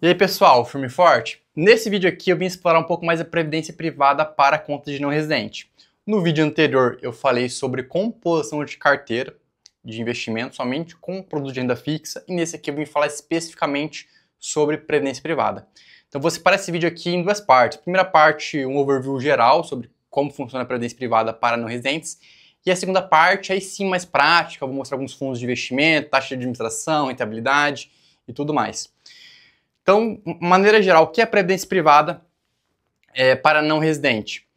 E aí pessoal, firme e forte? Nesse vídeo aqui eu vim explorar um pouco mais a previdência privada para contas de não residente. No vídeo anterior eu falei sobre composição de carteira de investimento somente com produto de renda fixa, e nesse aqui eu vim falar especificamente sobre previdência privada. Então vou separar esse vídeo aqui em duas partes. Primeira parte, um overview geral sobre como funciona a previdência privada para não residentes, e a segunda parte, aí sim mais prática, eu vou mostrar alguns fundos de investimento, taxa de administração, rentabilidade e tudo mais. Então, de maneira geral, o que é previdência privada para não residente?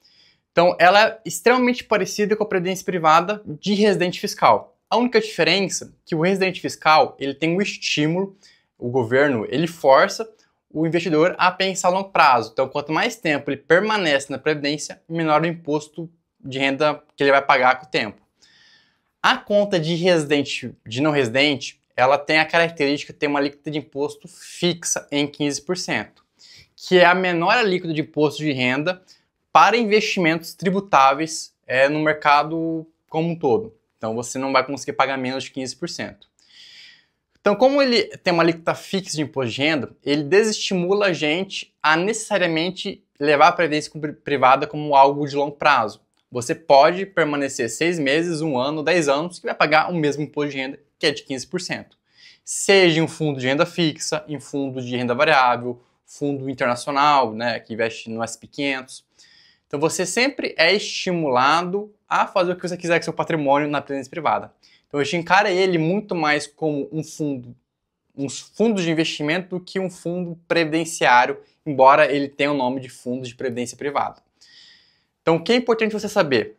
Então, ela é extremamente parecida com a previdência privada de residente fiscal. A única diferença é que o residente fiscal ele tem um estímulo, o governo ele força o investidor a pensar a longo prazo. Então, quanto mais tempo ele permanece na previdência, menor o imposto de renda que ele vai pagar com o tempo. A conta de residente, de não residente, ela tem a característica de ter uma alíquota de imposto fixa em 15%, que é a menor alíquota de imposto de renda para investimentos tributáveis no mercado como um todo. Então você não vai conseguir pagar menos de 15%. Então, como ele tem uma alíquota fixa de imposto de renda, ele desestimula a gente a necessariamente levar a previdência privada como algo de longo prazo. Você pode permanecer 6 meses, 1 ano, 10 anos, que vai pagar o mesmo imposto de renda, que é de 15%. Seja em um fundo de renda fixa, em fundo de renda variável, fundo internacional, né, que investe no S&P 500. Então você sempre é estimulado a fazer o que você quiser com seu patrimônio na previdência privada. Então a gente encara ele muito mais como uns fundos de investimento do que um fundo previdenciário, embora ele tenha o nome de fundo de previdência privada. Então o que é importante você saber?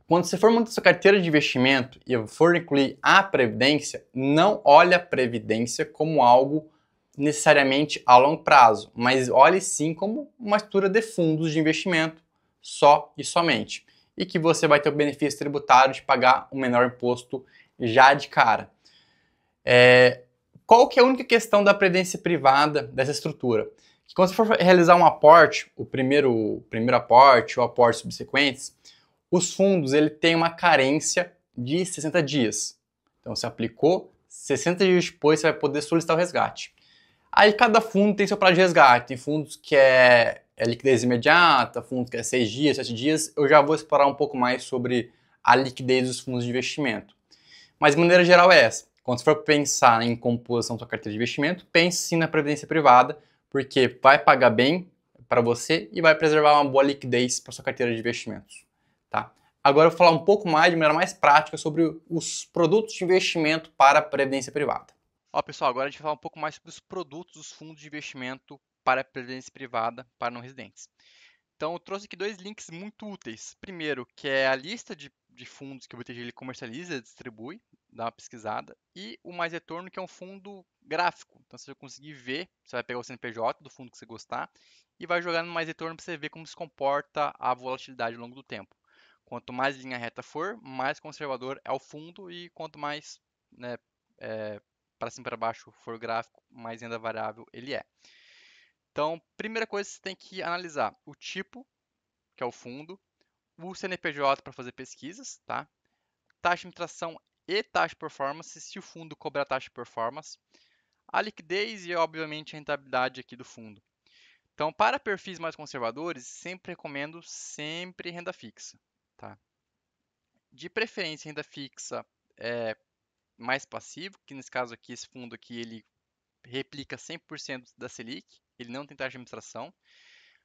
Quando você for montar sua carteira de investimento e for incluir a previdência, não olhe a previdência como algo necessariamente a longo prazo, mas olhe sim como uma estrutura de fundos de investimento só e somente. E que você vai ter o benefício tributário de pagar o menor imposto já de cara. Qual que é a única questão da previdência privada dessa estrutura? Que quando você for realizar um aporte, o primeiro aporte ou aportes subsequentes, os fundos ele tem uma carência de 60 dias. Então você aplicou, 60 dias depois você vai poder solicitar o resgate. Aí cada fundo tem seu prazo de resgate. Tem fundos que é liquidez imediata, fundos que é 6 dias, 7 dias. Eu já vou explorar um pouco mais sobre a liquidez dos fundos de investimento. Mas de maneira geral é essa. Quando você for pensar em composição da sua carteira de investimento, pense sim na previdência privada, porque vai pagar bem para você e vai preservar uma boa liquidez para sua carteira de investimentos. Tá? Agora eu vou falar um pouco mais, de maneira mais prática, sobre os produtos de investimento para a previdência privada. Ó, pessoal, agora a gente vai falar um pouco mais sobre os produtos dos fundos de investimento para a previdência privada para não residentes. Então, eu trouxe aqui dois links muito úteis. Primeiro, que é a lista de fundos que o BTG ele comercializa, distribui, dá uma pesquisada. E o Mais Retorno, que é um fundo gráfico. Então, você vai conseguir ver, você vai pegar o CNPJ do fundo que você gostar e vai jogar no Mais Retorno para você ver como se comporta a volatilidade ao longo do tempo. Quanto mais linha reta for, mais conservador é o fundo e quanto mais, né, para cima e para baixo for o gráfico, mais renda variável ele é. Então, primeira coisa você tem que analisar o tipo, que é o fundo, o CNPJ para fazer pesquisas, tá? Taxa de administração e taxa de performance, se o fundo cobrar taxa de performance, a liquidez e, obviamente, a rentabilidade aqui do fundo. Então, para perfis mais conservadores, sempre recomendo sempre renda fixa, tá? De preferência, renda fixa é mais passivo, que nesse caso aqui, esse fundo aqui, ele replica 100% da Selic, ele não tem taxa de administração.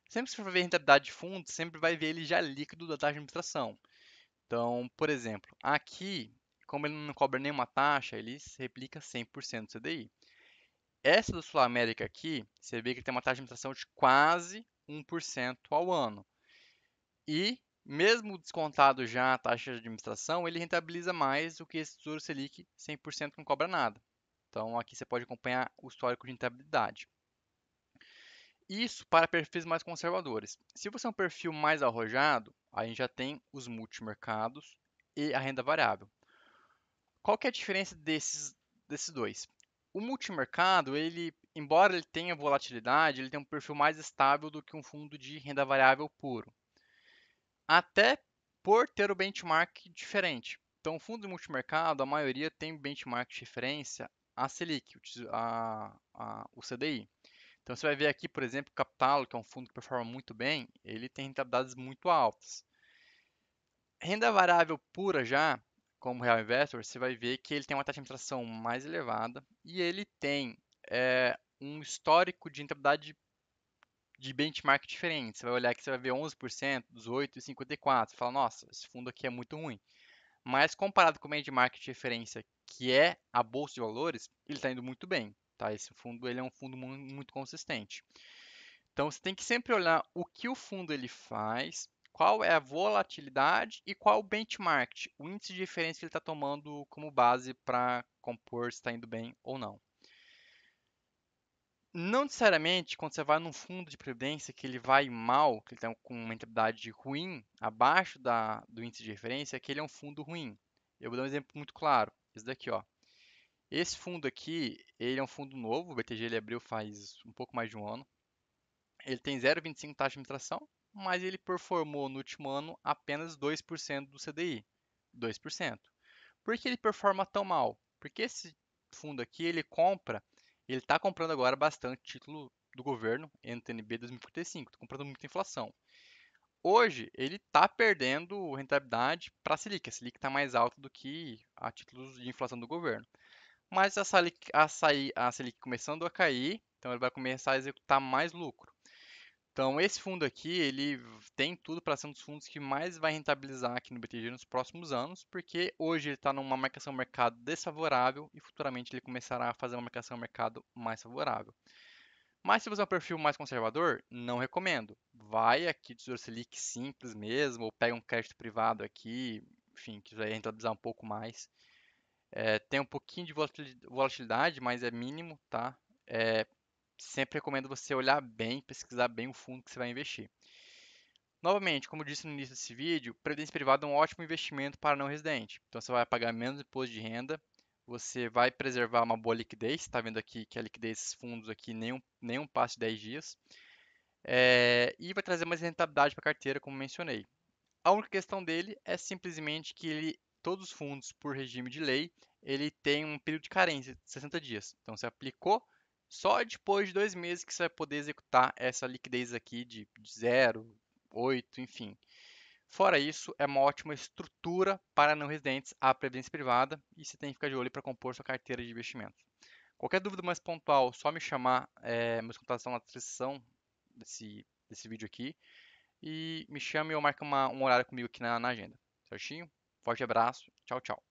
Sempre que você for ver rentabilidade de fundo, sempre vai ver ele já líquido da taxa de administração. Então, por exemplo, aqui, como ele não cobra nenhuma taxa, ele replica 100% do CDI. Essa do Sul América aqui, você vê que ele tem uma taxa de administração de quase 1% ao ano. E, mesmo descontado já a taxa de administração, ele rentabiliza mais do que esse Tesouro Selic 100% que não cobra nada. Então, aqui você pode acompanhar o histórico de rentabilidade. Isso para perfis mais conservadores. Se você é um perfil mais arrojado, a gente já tem os multimercados e a renda variável. Qual que é a diferença desses dois? O multimercado, ele, embora ele tenha volatilidade, ele tem um perfil mais estável do que um fundo de renda variável puro. Até por ter o benchmark diferente. Então, o fundo de multimercado, a maioria tem benchmark de referência a Selic, o CDI. Então você vai ver aqui, por exemplo, o Capitalo, que é um fundo que performa muito bem, ele tem rentabilidades muito altas. Renda variável pura já, como Real Investor, você vai ver que ele tem uma taxa de administração mais elevada e ele tem um histórico de rentabilidade de benchmark diferente. Você vai olhar aqui, você vai ver 11%, 18% e 54%. Você fala, nossa, esse fundo aqui é muito ruim. Mas comparado com o benchmark de referência, que é a bolsa de valores, ele está indo muito bem. Tá? Esse fundo ele é um fundo muito consistente. Então você tem que sempre olhar o que o fundo ele faz, qual é a volatilidade e qual o benchmark, o índice de referência que ele está tomando como base para compor se está indo bem ou não. Não necessariamente quando você vai num fundo de previdência que ele vai mal, que ele está com uma rentabilidade ruim, abaixo do índice de referência, que ele é um fundo ruim. Eu vou dar um exemplo muito claro. Esse daqui, ó. Esse fundo aqui, ele é um fundo novo, o BTG ele abriu faz um pouco mais de um ano. Ele tem 0,25 taxa de administração, mas ele performou no último ano apenas 2% do CDI. 2%. Por que ele performa tão mal? Porque esse fundo aqui, ele está comprando agora bastante título do governo, NTNB 2045, está comprando muita inflação. Hoje, ele está perdendo rentabilidade para a Selic. A Selic está mais alta do que a títulos de inflação do governo. Mas a Selic começando a cair, então ele vai começar a executar mais lucro. Então, esse fundo aqui, ele tem tudo para ser um dos fundos que mais vai rentabilizar aqui no BTG nos próximos anos, porque hoje ele está numa marcação mercado desfavorável e futuramente ele começará a fazer uma marcação mercado mais favorável. Mas se você é um perfil mais conservador, não recomendo. Vai aqui Tesouro Selic simples mesmo, ou pega um crédito privado aqui, enfim, que vai rentabilizar um pouco mais. Tem um pouquinho de volatilidade, mas é mínimo, tá? Sempre recomendo você olhar bem, pesquisar bem o fundo que você vai investir. Novamente, como eu disse no início desse vídeo, previdência privada é um ótimo investimento para não residente. Então você vai pagar menos imposto de renda, você vai preservar uma boa liquidez, está vendo aqui que a liquidez desses fundos aqui nenhum passa de 10 dias, e vai trazer mais rentabilidade para a carteira, como mencionei. A única questão dele é simplesmente que todos os fundos, por regime de lei, ele tem um período de carência de 60 dias. Então, você aplicou, só depois de 2 meses que você vai poder executar essa liquidez aqui de 0, 8, enfim. Fora isso, é uma ótima estrutura para não residentes a previdência privada e você tem que ficar de olho para compor sua carteira de investimentos. Qualquer dúvida mais pontual, só me chamar, meus contatos estão na descrição desse vídeo aqui. E me chame ou marque um horário comigo aqui na agenda. Certinho? Forte abraço. Tchau, tchau.